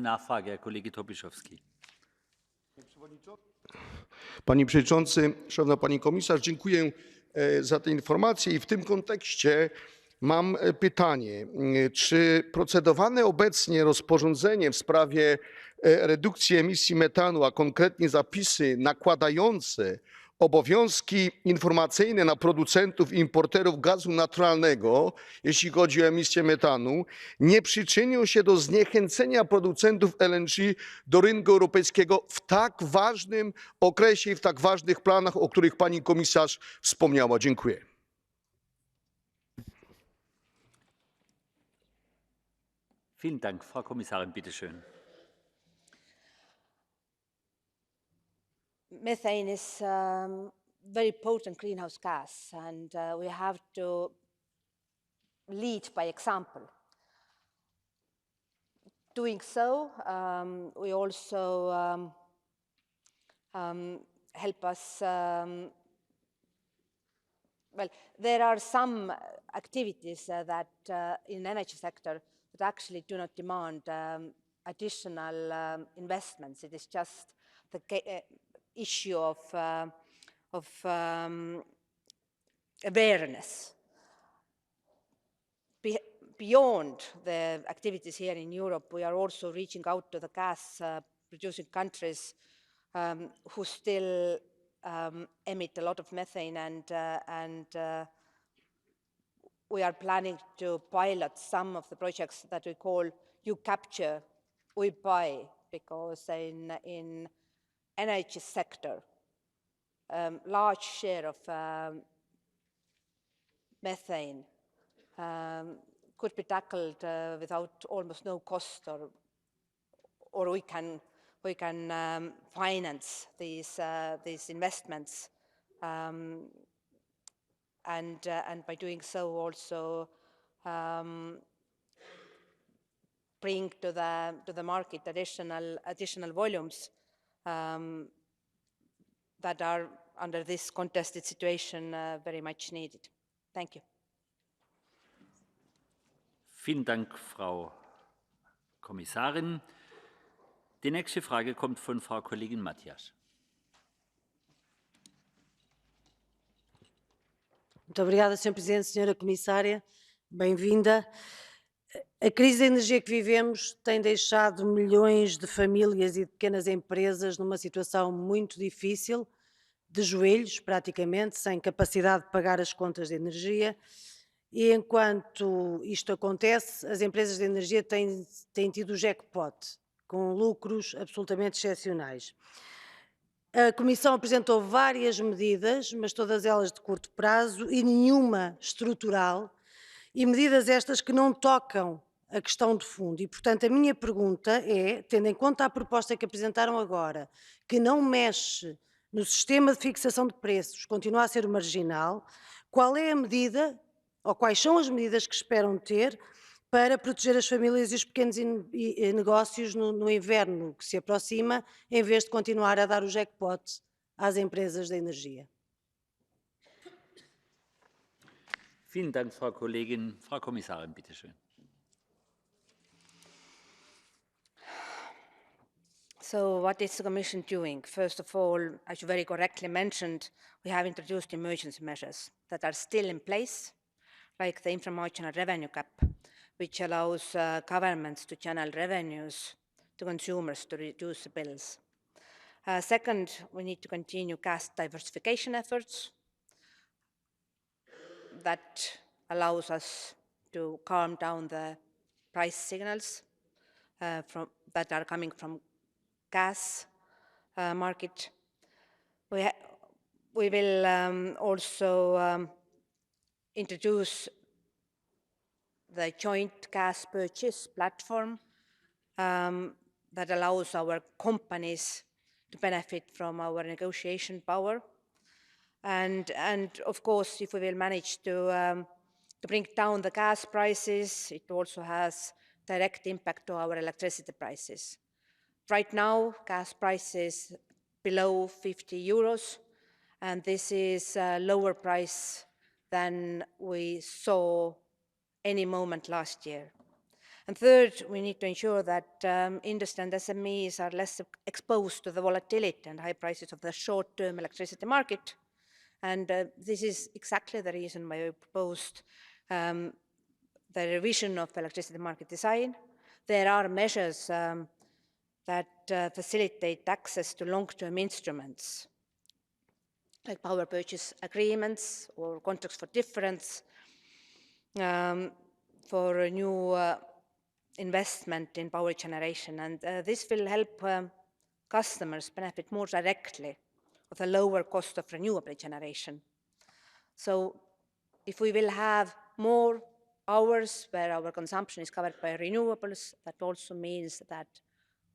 Nachfrage, Herr Kollege Tobiszowski. Panie Przewodniczący, Szanowna Pani Komisarz, dziękuję za te informacje i w tym kontekście mam pytanie, czy procedowane obecnie rozporządzenie w sprawie redukcji emisji metanu, a konkretnie zapisy nakładające obowiązki informacyjne na producentów i importerów gazu naturalnego, jeśli chodzi o emisję metanu, nie przyczynią się do zniechęcenia producentów LNG do rynku europejskiego w tak ważnym okresie i w tak ważnych planach, o których pani komisarz wspomniała. Dziękuję. Vielen Dank. Frau Kommissarin, bitte schön. Methane is very potent greenhouse gas, and we have to lead by example. Doing so, we also help us, well, there are some activities that in the energy sector that actually do not demand additional investments. It is just the issue of awareness. Beyond the activities here in Europe, we are also reaching out to the gas producing countries who still emit a lot of methane, and we are planning to pilot some of the projects that we call You Capture, We Buy, because in energy sector, large share of methane could be tackled without almost no cost, or we can finance these investments, and by doing so also bring to the market additional volumes that are under this contested situation very much needed. Thank you. Vielen Dank, Frau Kommissarin. Die nächste Frage kommt von Frau Kollegin Matias. Muito obrigada, Sr. Presidente. Senhora Comissária, bem-vinda. A crise da energia que vivemos tem deixado milhões de famílias e de pequenas empresas numa situação muito difícil, de joelhos praticamente, sem capacidade de pagar as contas de energia. E enquanto isto acontece, as empresas de energia têm tido o jackpot, com lucros absolutamente excepcionais. A Comissão apresentou várias medidas, mas todas elas de curto prazo e nenhuma estrutural, e medidas estas que não tocam a questão de fundo. E, portanto, a minha pergunta é, tendo em conta a proposta que apresentaram agora, que não mexe no sistema de fixação de preços, continua a ser marginal, qual é a medida, ou quais são as medidas que esperam ter para proteger as famílias e os pequenos negócios no inverno que se aproxima, em vez de continuar a dar o jackpot às empresas da energia? Vielen Dank, Frau Kollegin. Frau Kommissarin, bitte schön. So what is the Commission doing? First of all, as you very correctly mentioned, we have introduced emergency measures that are still in place, like the inframarginal revenue cap, which allows governments to channel revenues to consumers to reduce the bills. Second, we need to continue gas diversification efforts that allows us to calm down the price signals that are coming from gas market. We will also introduce the joint gas purchase platform that allows our companies to benefit from our negotiation power. And of course, if we will manage to bring down the gas prices, it also has direct impact to our electricity prices. Right now, gas prices below 50 euros, and this is a lower price than we saw any moment last year. And third, we need to ensure that industry and SMEs are less exposed to the volatility and high prices of the short-term electricity market. And this is exactly the reason why we proposed the revision of electricity market design. There are measures that facilitate access to long-term instruments, like power purchase agreements or contracts for difference, for new investment in power generation. And this will help customers benefit more directly of the lower cost of renewable generation. So if we will have more hours where our consumption is covered by renewables, that also means that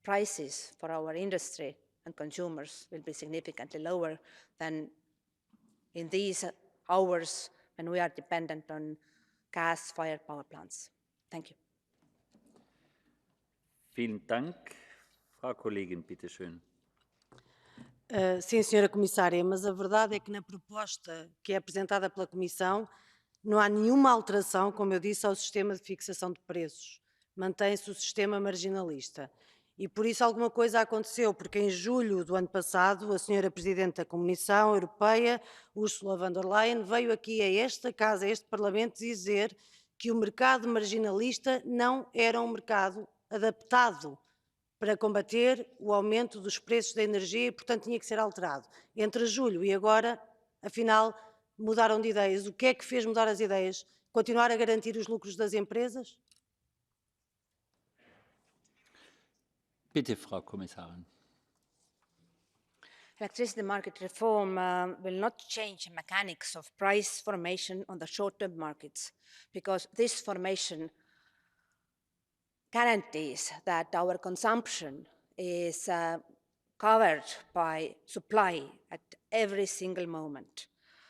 prices for our industry and consumers will be significantly lower than in these hours when we are dependent on gas-fired power plants. Thank you. Vielen Dank. Frau Kollegin, bitte schön. Sim, senhora Comissária, mas a verdade é que na proposta que é apresentada pela Comissão não há nenhuma alteração, como eu disse, ao sistema de fixação de preços. Mantém-se o sistema marginalista. E por isso alguma coisa aconteceu, porque em julho do ano passado a senhora Presidente da Comissão Europeia, Ursula von der Leyen, veio aqui a esta casa, a este Parlamento, dizer que o mercado marginalista não era um mercado adaptado para combater o aumento dos preços da energia e, portanto, tinha que ser alterado. Entre julho e agora, afinal, mudaram de ideias. O que é que fez mudar as ideias? Continuar a garantir os lucros das empresas? Bitte, Frau Kommissarin. Electricity market reform will not change the mechanics of price formation on the short-term markets, because this formation guarantees that our consumption is covered by supply at every single moment.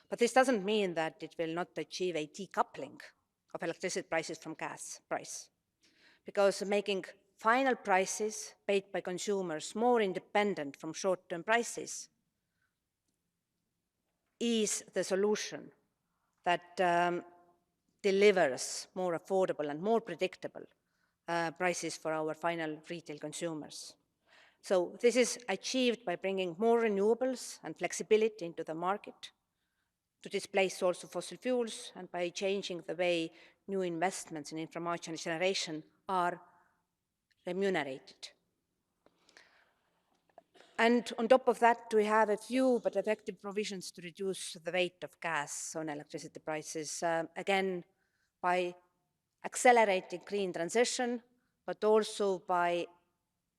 But this doesn't mean that it will not achieve a decoupling of electricity prices from gas price, because making final prices paid by consumers more independent from short-term prices is the solution that delivers more affordable and more predictable prices for our final retail consumers. So this is achieved by bringing more renewables and flexibility into the market to displace also fossil fuels, and by changing the way new investments in inframarginal generation are remunerated. And on top of that, we have a few but effective provisions to reduce the weight of gas on electricity prices, again, by accelerating green transition, but also by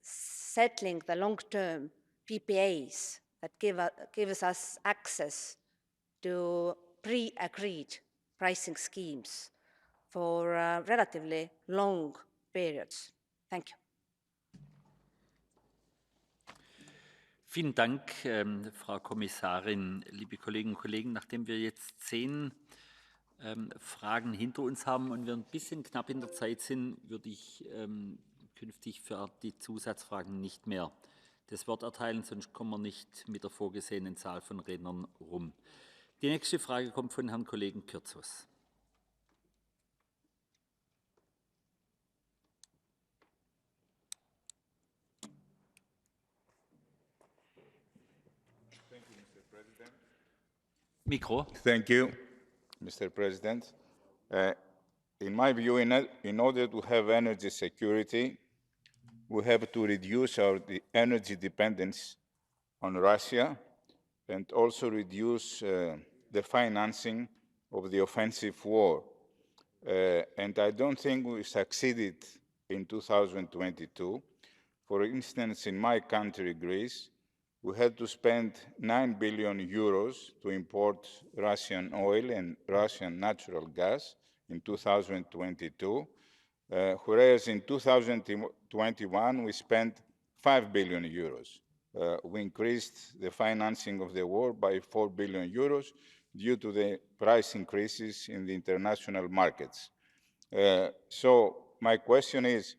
settling the long-term PPAs that gives us access to pre-agreed pricing schemes for relatively long periods. Thank you. Vielen Dank, Frau Kommissarin. Liebe Kolleginnen und Kollegen, nachdem wir jetzt 10 Fragen hinter uns haben und wir ein bisschen knapp in der Zeit sind, würde ich künftig für die Zusatzfragen nicht mehr das Wort erteilen, sonst kommen wir nicht mit der vorgesehenen Zahl von Rednern rum. Die nächste Frage kommt von Herrn Kollegen Kyrtsos. Mikro. Thank you, Mr. President. In my view, in order to have energy security, we have to reduce our energy dependence on Russia and also reduce the financing of the offensive war. And I don't think we succeeded in 2022. For instance, in my country, Greece, we had to spend 9 billion euros to import Russian oil and Russian natural gas in 2022, whereas in 2021 we spent 5 billion euros. We increased the financing of the war by 4 billion euros due to the price increases in the international markets. So my question is,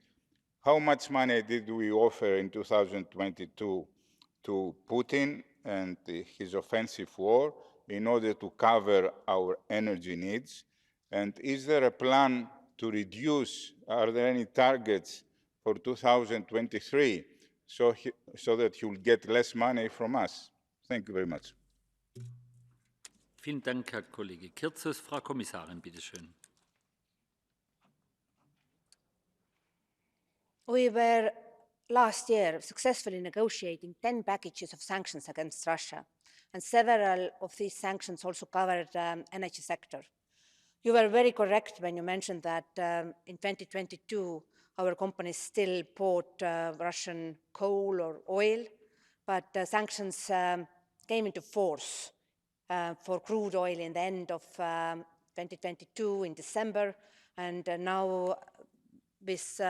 how much money did we offer in 2022 to Putin and his offensive war in order to cover our energy needs? And is there a plan to reduce? Are there any targets for 2023 so that he will get less money from us? Thank you very much. Vielen Dank, Herr Kollege Kirtsos. Frau Kommissarin, bitte schön. We were last year successfully negotiating 10 packages of sanctions against Russia, and several of these sanctions also covered the energy sector. You were very correct when you mentioned that in 2022, our companies still bought Russian coal or oil, but sanctions came into force for crude oil in the end of 2022 in December, and now with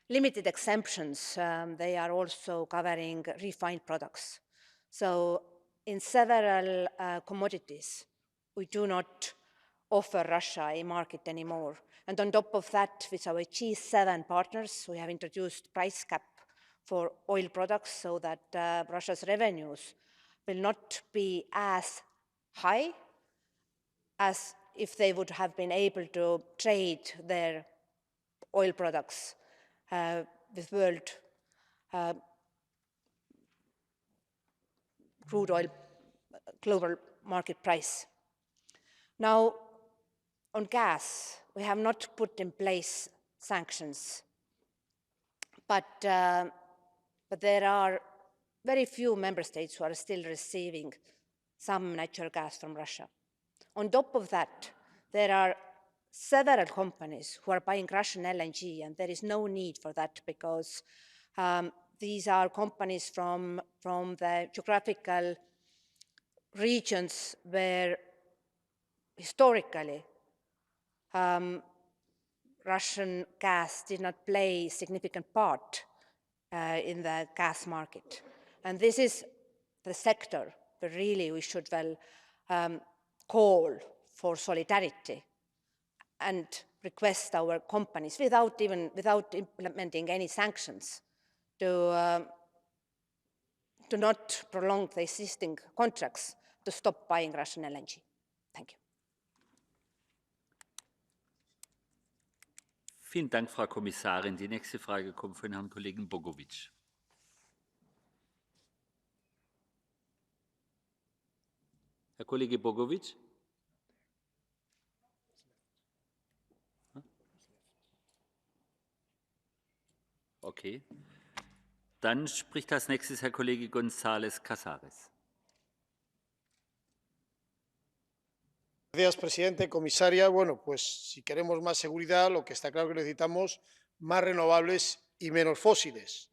limited exemptions, they are also covering refined products. So in several commodities, we do not offer Russia a market anymore. And on top of that, with our G7 partners, we have introduced price cap for oil products so that Russia's revenues will not be as high as if they would have been able to trade their oil products with world crude oil global market price. Now, on gas, we have not put in place sanctions, but there are very few member states who are still receiving some natural gas from Russia. On top of that, there are several companies who are buying Russian LNG, and there is no need for that because these are companies from the geographical regions where historically Russian gas did not play a significant part in the gas market. And this is the sector where really we should well call for solidarity and request our companies without implementing any sanctions to not prolong the existing contracts, to stop buying Russian LNG. Thank you. Vielen Dank, Frau Kommissarin. Die nächste Frage kommt von Herrn Kollegen Bogovic. Herr Kollege Bogovic? Okay. Dann spricht als nächstes Herr Kollege González Casares. Gracias, presidente. Comisaria, bueno, pues si queremos más seguridad, lo que está claro que necesitamos más renovables y menos fósiles.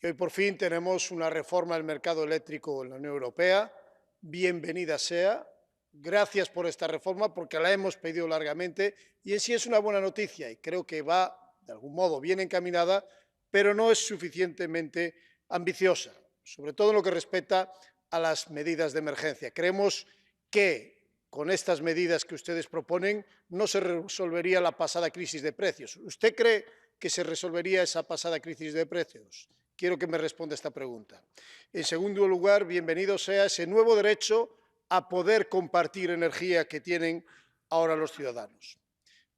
Y hoy por fin tenemos una reforma del mercado eléctrico en la Unión Europea. Bienvenida sea. Gracias por esta reforma porque la hemos pedido largamente y en sí es una buena noticia y creo que va de algún modo bien encaminada, pero no es suficientemente ambiciosa, sobre todo en lo que respecta a las medidas de emergencia. Creemos que con estas medidas que ustedes proponen no se resolvería la pasada crisis de precios. ¿Usted cree que se resolvería esa pasada crisis de precios? Quiero que me responda esta pregunta. En segundo lugar, bienvenido sea ese nuevo derecho a poder compartir energía que tienen ahora los ciudadanos.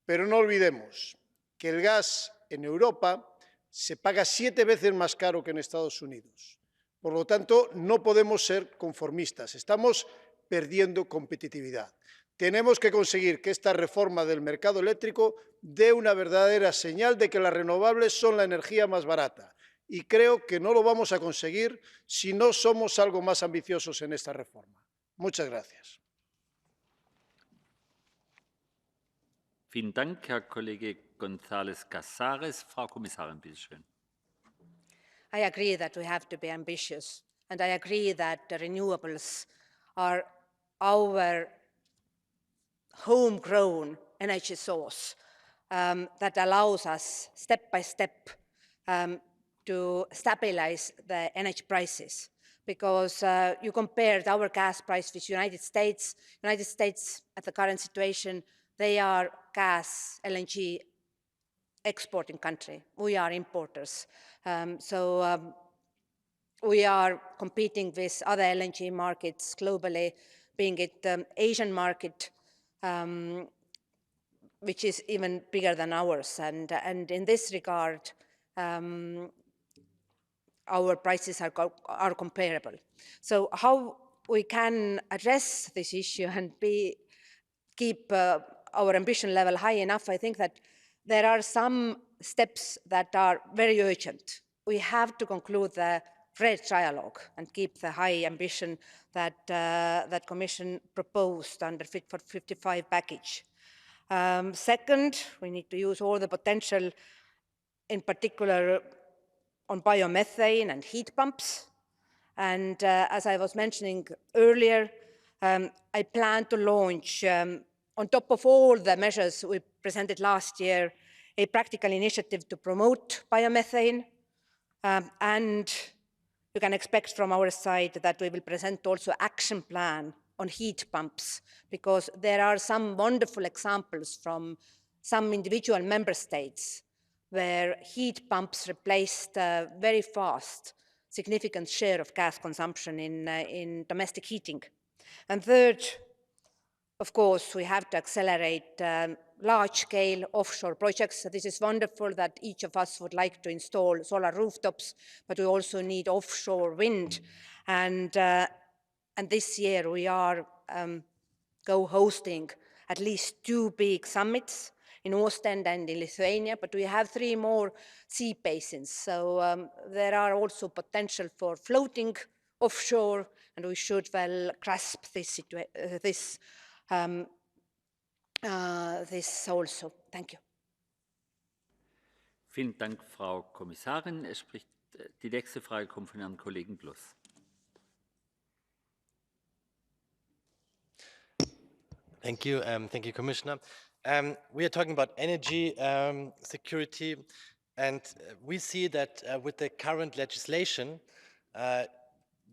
Pero no olvidemos que el gas en Europa se paga 7 veces más caro que en Estados Unidos. Por lo tanto, no podemos ser conformistas. Estamos perdiendo competitividad. Tenemos que conseguir que esta reforma del mercado eléctrico dé una verdadera señal de que las renovables son la energía más barata. Y creo que no lo vamos a conseguir si no somos algo más ambiciosos en esta reforma. Muchas gracias. Vielen Dank, Herr Kollege González Casares. Frau Kommissarin, bitte schön. I agree that we have to be ambitious, and I agree that the renewables are our homegrown energy source that allows us step by step to stabilize the energy prices. Because you compared our gas price with United States at the current situation, they are gas, LNG exporting country. We are importers. We are competing with other LNG markets globally, being it Asian market, which is even bigger than ours. And in this regard, our prices are comparable. So how we can address this issue and keep our ambition level high enough, I think that there are some steps that are very urgent. We have to conclude the red trialogue and keep the high ambition that that Commission proposed under Fit for 55 package. Second, we need to use all the potential, in particular on biomethane and heat pumps. And as I was mentioning earlier, I plan to launch, on top of all the measures we presented last year, a practical initiative to promote biomethane. And you can expect from our side that we will present also action plan on heat pumps, because there are some wonderful examples from some individual member states where heat pumps replaced very fast significant share of gas consumption in domestic heating. And third, of course, we have to accelerate large-scale offshore projects. So this is wonderful that each of us would like to install solar rooftops, but we also need offshore wind. And this year we are co-hosting at least 2 big summits in Ostend and in Lithuania, but we have 3 more sea basins. So there are also potential for floating offshore, and we should well grasp this this also. Thank you. Vielen Dank, Frau Kommissarin. Die nächste Frage kommt von Herrn Kollegen Plus. Thank you, Commissioner. We are talking about energy security, and we see that with the current legislation,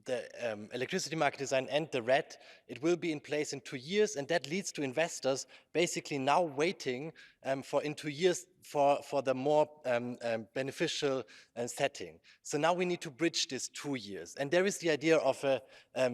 the electricity market design and the RED, it will be in place in 2 years, and that leads to investors basically now waiting in 2 years for the more beneficial setting. So now we need to bridge this 2 years. And there is the idea of a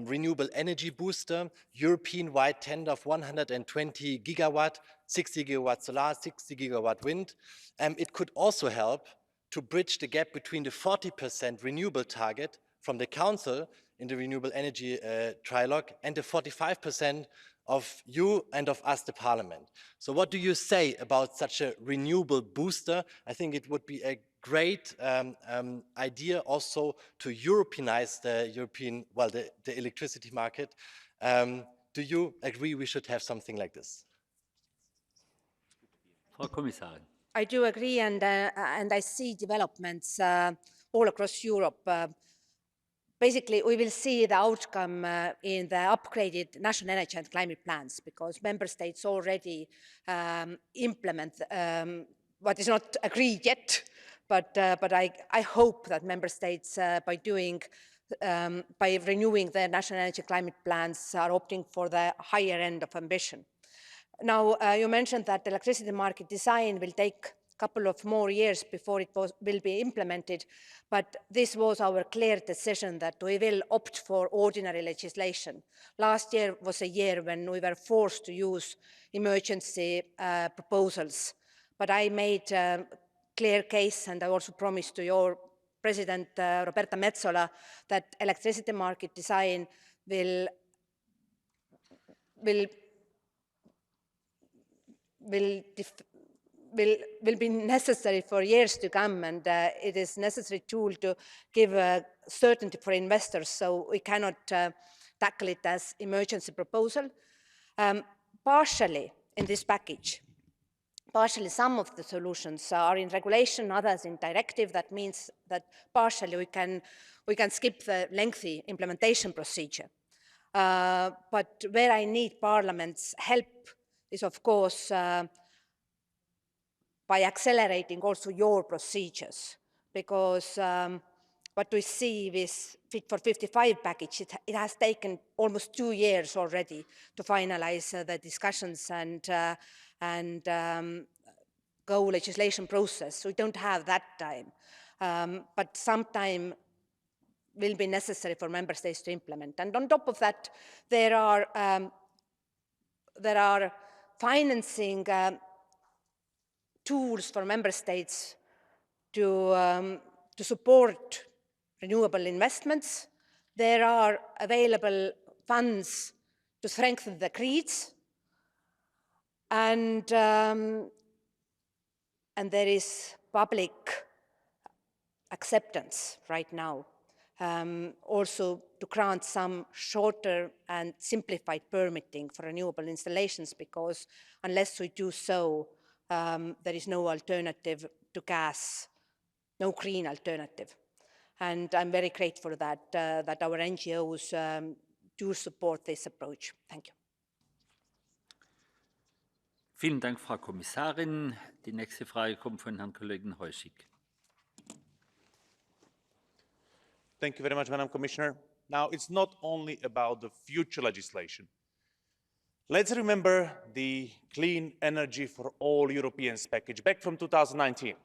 renewable energy booster, European-wide tender of 120 gigawatt, 60 gigawatt solar, 60 gigawatt wind. It could also help to bridge the gap between the 40% renewable target from the Council in the renewable energy trilogue and the 45% of you and of us, the Parliament. So what do you say about such a renewable booster? I think it would be a great idea also to Europeanize the electricity market. Do you agree we should have something like this? Frau Kommissarin. I do agree, and I see developments all across Europe. Basically, we will see the outcome in the upgraded national energy and climate plans, because member states already implement what is not agreed yet, but I hope that member states, by renewing their national energy and climate plans, are opting for the higher end of ambition. Now, you mentioned that electricity market design will take a couple of more years before it will be implemented, but this was our clear decision that we will opt for ordinary legislation. Last year was a year when we were forced to use emergency proposals, but I made a clear case, and I also promised to your President Roberta Metsola that electricity market design will be necessary for years to come, and it is a necessary tool to give certainty for investors, so we cannot tackle it as emergency proposal. Partially in this package, partially some of the solutions are in regulation, others in directive. That means that partially we can skip the lengthy implementation procedure. But where I need Parliament's help is, of course, by accelerating also your procedures, because what we see with Fit for 55 package, it has taken almost 2 years already to finalize the discussions and go legislation process. We don't have that time, but some time will be necessary for member states to implement. And on top of that, there are financing tools for member states to support renewable investments. There are available funds to strengthen the grids, and there is public acceptance right now, also to grant some shorter and simplified permitting for renewable installations, because unless we do so, there is no alternative to gas, no green alternative. And I'm very grateful that, that our NGOs do support this approach. Thank you. Vielen Dank, Frau Kommissarin. Die nächste Frage kommt von Herrn Kollegen Heuschig. Thank you very much, Madam Commissioner. Now, it's not only about the future legislation. Let's remember the Clean Energy for All Europeans package back from 2019.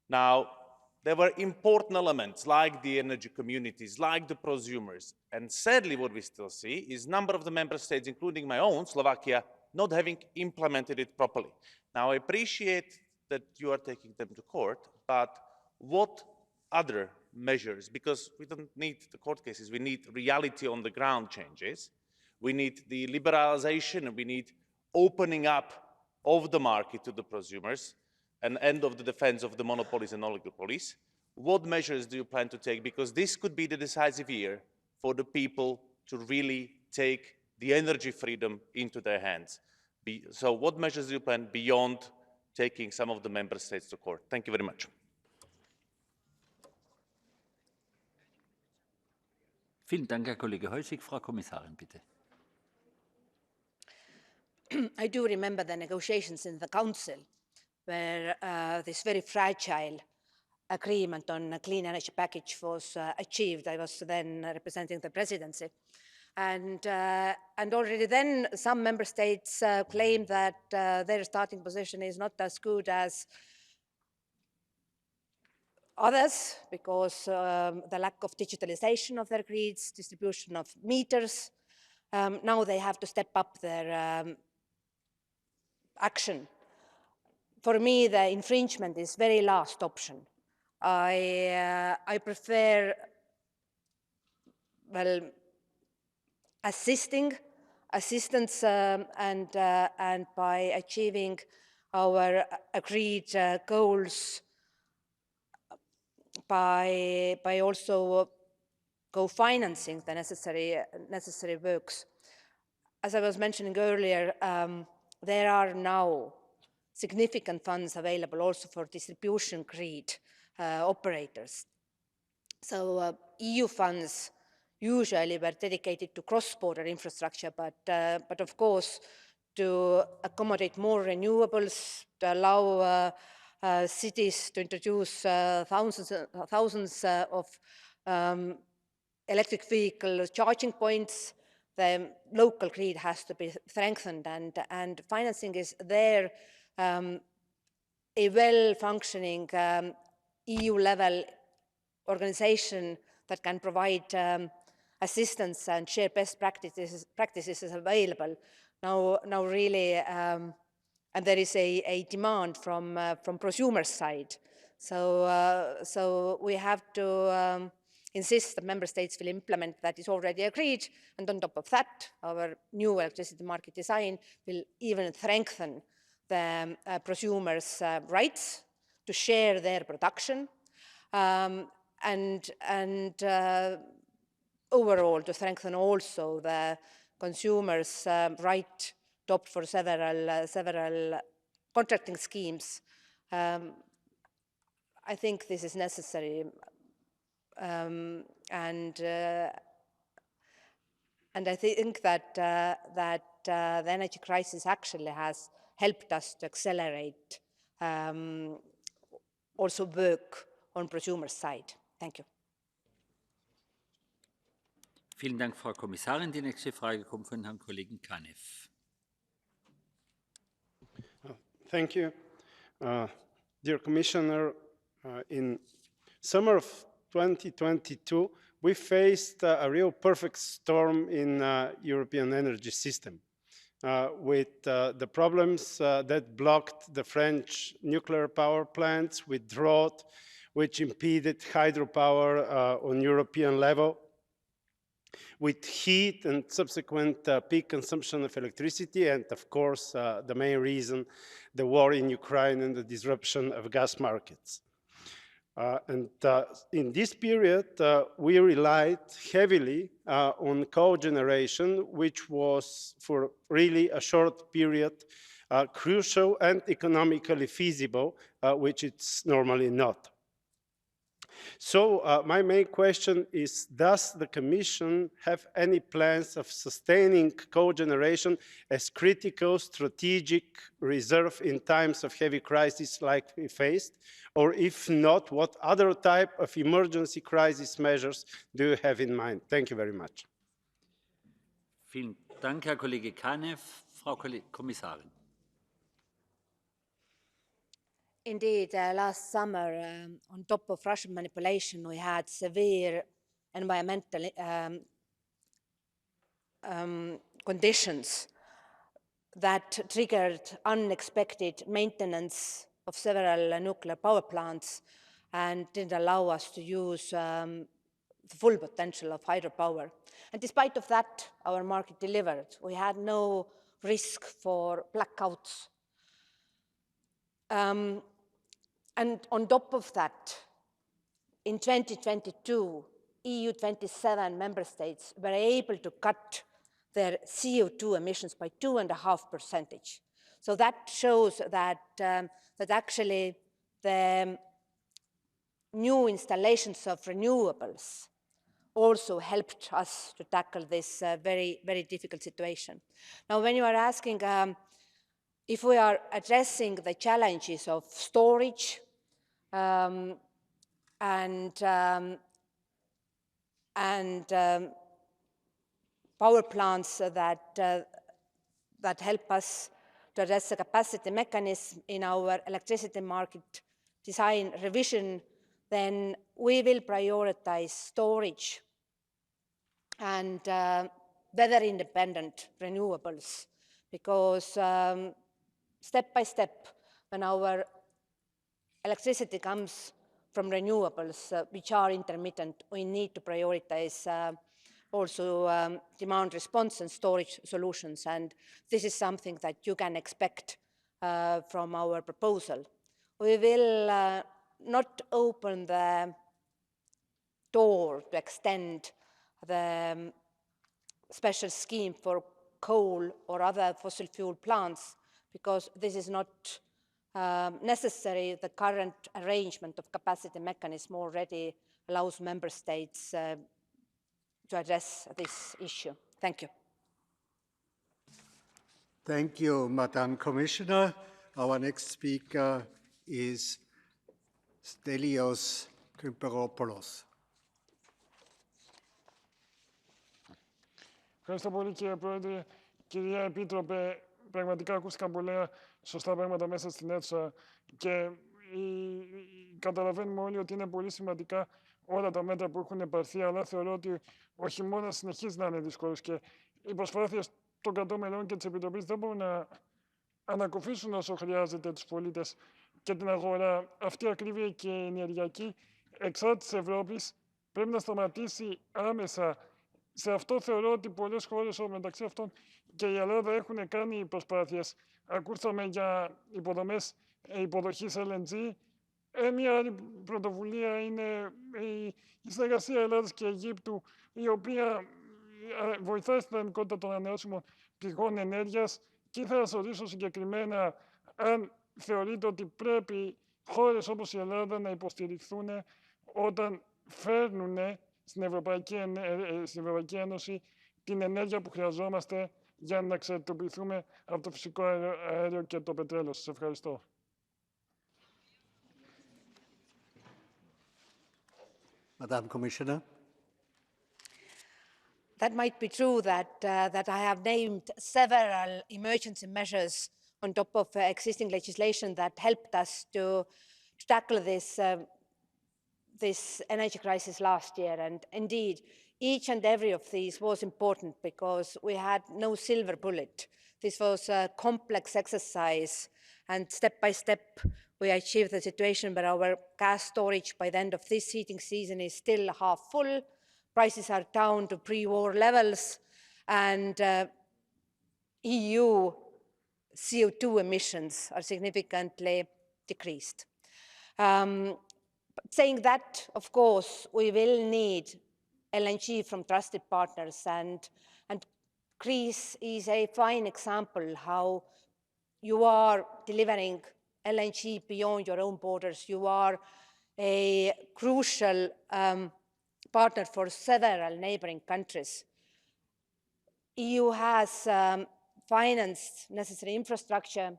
Now, there were important elements like the energy communities, like the prosumers. And sadly, what we still see is a number of the member states, including my own, Slovakia, not having implemented it properly. Now, I appreciate that you are taking them to court, but what other measures, because we don't need the court cases, we need reality on the ground changes. We need the liberalization, and we need opening up of the market to the prosumers, and end of the defense of the monopolies and oligopolies. What measures do you plan to take? Because this could be the decisive year for the people to really take the energy freedom into their hands. So what measures do you plan beyond taking some of the member states to court? Thank you very much. Vielen Dank, Herr Kollege Heuschig. Frau Kommissarin, bitte. I do remember the negotiations in the Council where this very fragile agreement on a clean energy package was achieved. I was then representing the presidency. And already then some member states claimed that their starting position is not as good as others because the lack of digitalization of their grids, distribution of meters. Now they have to step up their action. For me, the infringement is very last option. I prefer, well, assistance and by achieving our agreed goals by also co-financing the necessary works. As I was mentioning earlier, there are now significant funds available also for distribution grid operators. So EU funds usually were dedicated to cross-border infrastructure, but of course to accommodate more renewables, to allow cities to introduce thousands of electric vehicle charging points. The local grid has to be strengthened, and financing is there. A well-functioning EU-level organization that can provide assistance and share best practices is available. Now really, and there is a demand from prosumer side. So we have to insist that member states will implement that is already agreed, and on top of that, our new electricity market design will even strengthen the prosumers' rights to share their production, and overall to strengthen also the consumers' right to opt for several contracting schemes. I think this is necessary, and I think that the energy crisis actually has helped us to accelerate also work on prosumer side. Thank you. Vielen Dank, Frau Kommissarin. Die nächste Frage kommt von Herrn Kollegen Kanev. Thank you. Dear Commissioner, in summer of 2022, we faced a real perfect storm in European energy system. with the problems that blocked the French nuclear power plants, with drought, which impeded hydropower on European level, with heat and subsequent peak consumption of electricity, and of course, the main reason, the war in Ukraine and the disruption of gas markets. In this period, we relied heavily on cogeneration, which was for really a short period crucial and economically feasible, which it's normally not. So my main question is, does the Commission have any plans of sustaining cogeneration as critical strategic reserve in times of heavy crisis like we faced? Or if not, what other type of emergency crisis measures do you have in mind? Thank you very much. Vielen Dank, Herr Kollege Kanev. Frau Kommissarin. Indeed, last summer, on top of Russian manipulation, we had severe environmental conditions that triggered unexpected maintenance of several nuclear power plants and didn't allow us to use the full potential of hydropower. And despite of that, our market delivered. We had no risk for blackouts. And on top of that, in 2022, EU 27 member states were able to cut their CO2 emissions by 2.5%. So that shows that, that actually the new installations of renewables also helped us to tackle this very, very difficult situation. Now, when you are asking if we are addressing the challenges of storage and power plants that help us to address the capacity mechanism in our electricity market design revision, then we will prioritize storage and weather-independent renewables, because step by step, when our electricity comes from renewables, which are intermittent, we need to prioritize also demand response and storage solutions. And this is something that you can expect from our proposal. We will not open the door to extend the special scheme for coal or other fossil fuel plants, because this is not necessary. The current arrangement of capacity mechanism already allows member states to address this issue. Thank you. Thank you, Madam Commissioner. Our next speaker is Stelios Kyperopoulos. Ευχαριστώ πολύ, κύριε Πρόεδρε. Κυρία Επίτροπε, πραγματικά ακούστηκαν πολλά σωστά πράγματα μέσα στην αίθουσα και καταλαβαίνουμε όλοι ότι είναι πολύ σημαντικά όλα τα μέτρα που έχουν πάρθει, αλλά θεωρώ ότι ο χειμώνας συνεχίζει να είναι δύσκολος και οι προσπάθειες των κρατών μελών και της Επιτροπής δεν μπορούν να ανακουφίσουν όσο χρειάζεται τους πολίτες και την αγορά. Αυτή η ακρίβεια και η ενεργειακή εξάρτηση της Ευρώπης πρέπει να σταματήσει άμεσα. Σε αυτό θεωρώ ότι πολλές χώρες, μεταξύ αυτών και η Ελλάδα, έχουν κάνει προσπάθειες. Ακούσαμε για υποδομές υποδοχής LNG. Μια άλλη πρωτοβουλία είναι η συνεργασία Ελλάδας και Αιγύπτου, η οποία βοηθάει στην δυναμικότητα των ανανεώσιμων πηγών ενέργειας. Και ήθελα να σας ρωτήσω συγκεκριμένα αν θεωρείτε ότι πρέπει χώρες όπως η Ελλάδα να υποστηριχθούν όταν φέρνουν στην Ευρωπαϊκή Ένωση την ενέργεια που χρειαζόμαστε για να εξαρτητοποιηθούμε από το φυσικό αέριο και το πετρέλαιο. Σας ευχαριστώ. Madam Commissioner. That might be true that I have named several emergency measures on top of existing legislation that helped us to tackle this energy crisis last year. And indeed, each and every of these was important because we had no silver bullet. This was a complex exercise, and step by step, we achieved the situation where our gas storage by the end of this heating season is still half full. Prices are down to pre-war levels, and EU CO2 emissions are significantly decreased. Saying that, of course, we will need LNG from trusted partners, and Greece is a fine example how you are delivering LNG beyond your own borders. You are a crucial partner for several neighboring countries. EU has financed necessary infrastructure,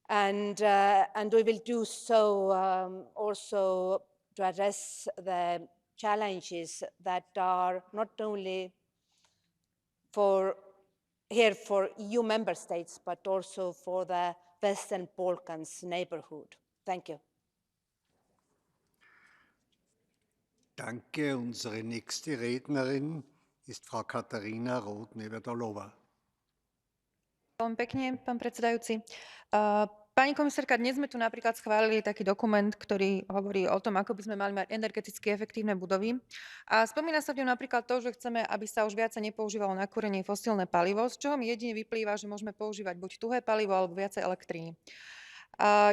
and we will do so also to address the challenges that are not only for EU member states, but also for the Western Balkans neighborhood. Thank you. Danke. Unsere nächste Rednerin ist Frau Katarina Roth-Nevedalova. Veľmi pekne, pán predsedajúci. Pani komisárka, dnes sme tu napríklad schválili taký dokument, ktorý hovorí o tom, ako by sme mali mať energeticky efektívne budovy. A spomína sa v ňom napríklad to, že chceme, aby sa už viacej nepoužívalo na kúrenie fosílne palivo, z čoho mi jedine vyplýva, že môžeme používať buď tuhé palivo alebo viacej elektriny.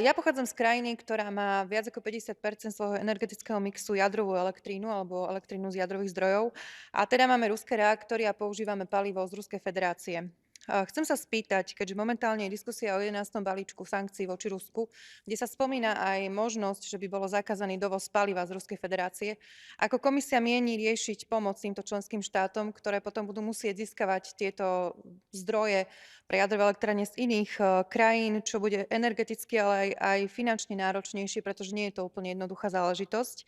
Ja pochádzam z krajiny, ktorá má viac ako 50% svojho energetického mixu jadrovú elektrínu alebo elektrínu z jadrových zdrojov. A teda máme ruské reaktory a používame palivo z Ruskej federácie. Chcem sa spýtať, keďže momentálne je diskusia o 11. balíčku sankcií voči Rusku, kde sa spomína aj možnosť, že by bolo zakázaný dovoz paliva z Ruskej federácie, ako komisia mieni riešiť pomoc týmto členským štátom, ktoré potom budú musieť získavať tieto zdroje pre jadrové elektrárne z iných krajín, čo bude energeticky, ale aj finančne náročnejšie, pretože nie je to úplne jednoduchá záležitosť.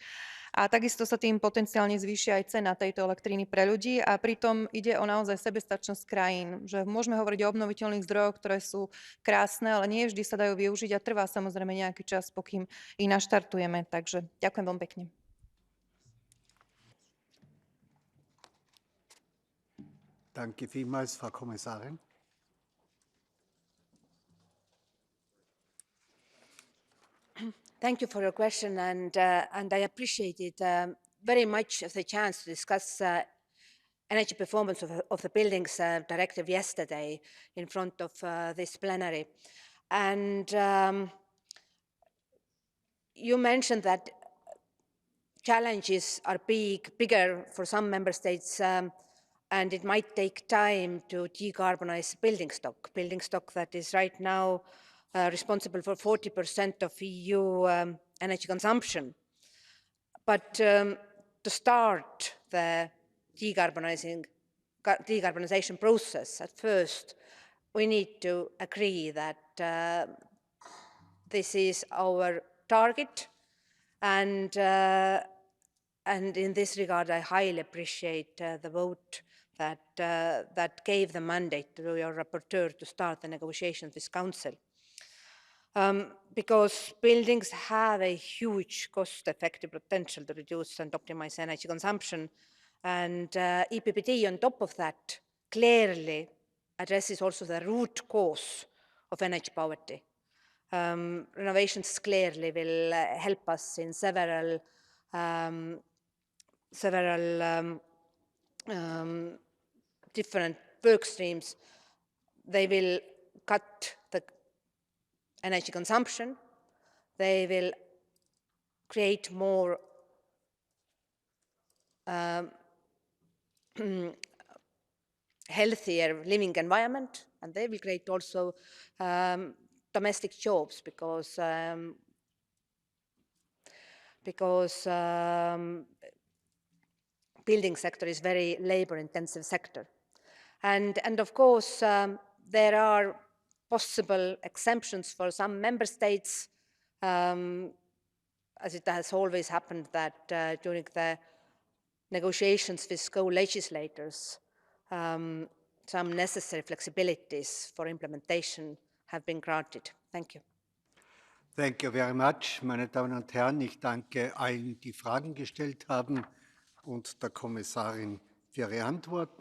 A takisto sa tým potenciálne zvýši aj cena tejto elektriny pre ľudí a pritom ide o naozaj sebestačnosť krajín, že môžeme hovoriť o obnoviteľných zdrojoch, ktoré sú krásne, ale nie vždy sa dajú využiť a trvá samozrejme nejaký čas, pokým ich naštartujeme. Takže ďakujem veľmi pekne. Danke vielmals, Frau Kommissarin. Thank you for your question, and I appreciated very much of the chance to discuss energy performance of the buildings directive yesterday in front of this plenary. And you mentioned that challenges are bigger for some member states, and it might take time to decarbonize building stock that is right now responsible for 40% of EU energy consumption. But to start the decarbonization process, at first, we need to agree that this is our target, and in this regard, I highly appreciate the vote that gave the mandate to your rapporteur to start the negotiations with Council. Because buildings have a huge cost-effective potential to reduce and optimize energy consumption, and EPBD on top of that clearly addresses also the root cause of energy poverty. Renovations clearly will help us in several different work streams. They will cut the energy consumption, they will create more healthier living environment, and they will create also domestic jobs because building sector is very labor-intensive sector. And of course, there are possible exemptions for some member states, as it has always happened that during the negotiations with co-legislators, some necessary flexibilities for implementation have been granted. Thank you. Thank you very much, meine Damen und Herren. Ich danke allen, die Fragen gestellt haben und der Kommissarin für ihre Antworten.